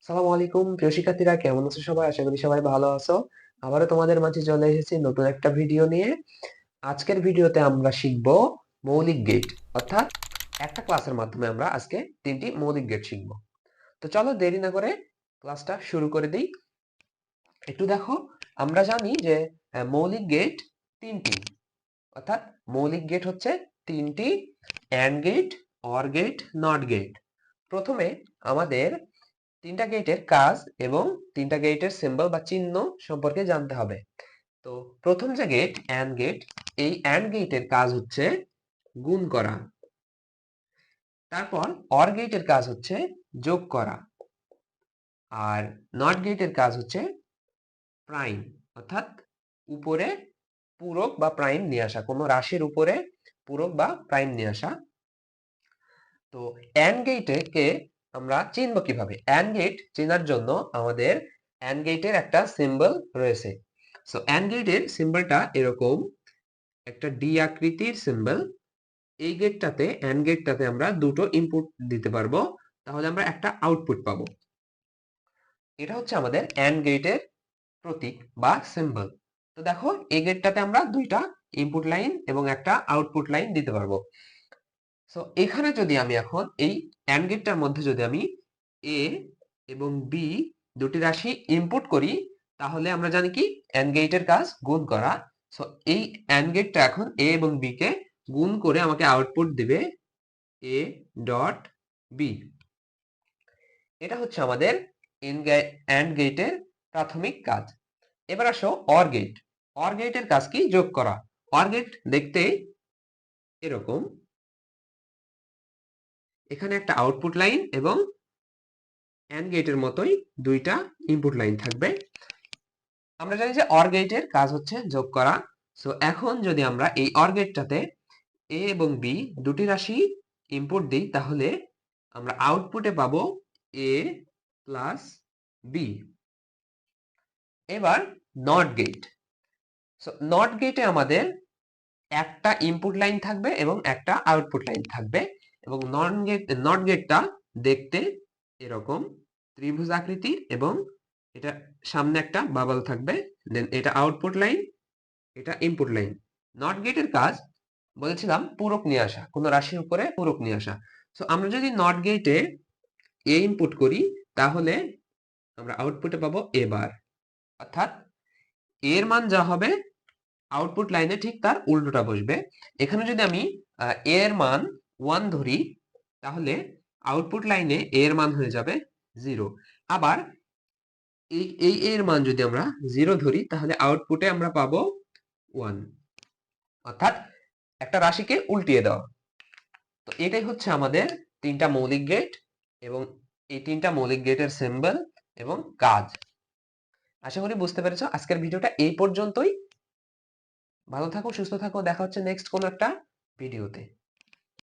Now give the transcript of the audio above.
সালামু আলাইকুম প্রিয় শিক্ষার্থীরা, কেমন আছো সবাই? আশা করি সবাই ভালো আছো। আবারও তোমাদের মাঝে চলে এসেছি নতুন একটা ভিডিও নিয়ে। আজকের ভিডিওতে আমরা শিখব মৌলিক গেট, অর্থাৎ একটা ক্লাসের মাধ্যমে আমরা আজকে তিনটি মৌলিক গেট শিখব। তো চলো দেরি না করে ক্লাসটা শুরু করে দিই। একটু দেখো, আমরা জানি যে মৌলিক গেট তিনটি, অর্থাৎ মৌলিক গেট হচ্ছে তিনটি: and gate, or gate, not gate. প্রথমে আমাদের তিনটা গেটের কাজ এবং তিনটা গেটের সিম্বল বা চিহ্ন সম্পর্কে জানতে হবে। তো প্রথম যে গেট, অ্যান্ড গেট, এই অ্যান্ড গেটের কাজ হচ্ছে গুণ করা। তারপর অর গেটের কাজ হচ্ছে যোগ করা। আর নট গেটের কাজ হচ্ছে প্রাইম, অর্থাৎ উপরে পূরক বা প্রাইম নিয়ে আসা, কোনো রাশির উপরে পূরক বা প্রাইম নিয়ে আসা। তো অ্যান্ড গেটকে আমরা চিনব কিভাবে? অ্যান্ড গেট চেনার জন্য আমাদের অ্যান্ড গেটের একটা সিম্বল রয়েছে। সো অ্যান্ড গেটের সিম্বলটা এরকম, একটা ডি আকৃতির সিম্বল। এই গেটটাতে, অ্যান্ড গেটটাতে আমরা দুটো ইনপুট দিতে পারবো, তাহলে আমরা একটা আউটপুট পাবো। এটা হচ্ছে আমাদের অ্যান্ড গেটের প্রতীক বা সিম্বল। তো দেখো, এই গেটটাতে আমরা দুইটা ইনপুট লাইন এবং একটা আউটপুট লাইন দিতে পারবো। সো এখানে যদি আমি এখন এই অ্যান্ড গেটটার মধ্যে যদি আমি এ এবং বি দুটি রাশি ইনপুট করি, তাহলে আমরা জানি কি অ্যান্ড গেটের কাজ গুণ করা। সো এই অ্যান্ড গেটটা এখন এ এবং বি কে গুণ করে আমাকে আউটপুট দিবে এ ডট বি। এটা হচ্ছে আমাদের অ্যান্ড গেটের প্রাথমিক কাজ। এবার আসো অর গেট। অর গেটের কাজ কি? যোগ করা। অর গেট দেখতে এরকম, এখানে একটা আউটপুট লাইন এবং অ্যান্ড গেটের মতোই দুইটা ইনপুট লাইন থাকবে। আমরা জানি যে অর গেটের কাজ হচ্ছে যোগ করা। সো এখন যদি আমরা এই অর গেটটাতে এ এবং বি দুটি রাশি ইনপুট দিই, তাহলে আমরা আউটপুটে পাবো এ প্লাস বি। এবার নট গেট। সো নট গেটে আমাদের একটা ইনপুট লাইন থাকবে এবং একটা আউটপুট লাইন থাকবে, এবং নট গেটটা দেখতে এরকম ত্রিভুজ আকৃতির, এবং এটা সামনে একটা বাবল থাকবে, দেন এটা আউটপুট লাইন, এটা ইনপুট লাইন। নট গেটের কাজ বলেছিলাম পূরক নিয়ে আসা, কোনো রাশির উপরে পূরক নিয়ে আসা। সো আমরা যদি নট গেটে এ ইনপুট করি, তাহলে আমরা আউটপুটে পাবো এ বার, অর্থাৎ এর মান যা হবে আউটপুট লাইনে ঠিক তার উল্টোটা বসবে। এখানে যদি আমি এর মান 1 ধরি, তাহলে আউটপুট লাইনে এর মান হয়ে যাবে 0। আবার এই এর মান যদি আমরা 0 ধরি, তাহলে আউটপুটে আমরা পাবো 1, অর্থাৎ একটা রাশিকে উল্টিয়ে দেওয়া। তো এটাই হচ্ছে আমাদের তিনটা মৌলিক গেট এবং এই তিনটা মৌলিক গেটের সিম্বল এবং কাজ। আশা করি বুঝতে পেরেছো। আজকের ভিডিওটা এই পর্যন্তই। ভালো থাকো, সুস্থ থাকো, দেখা হচ্ছে নেক্সট কোনো একটা ভিডিওতে।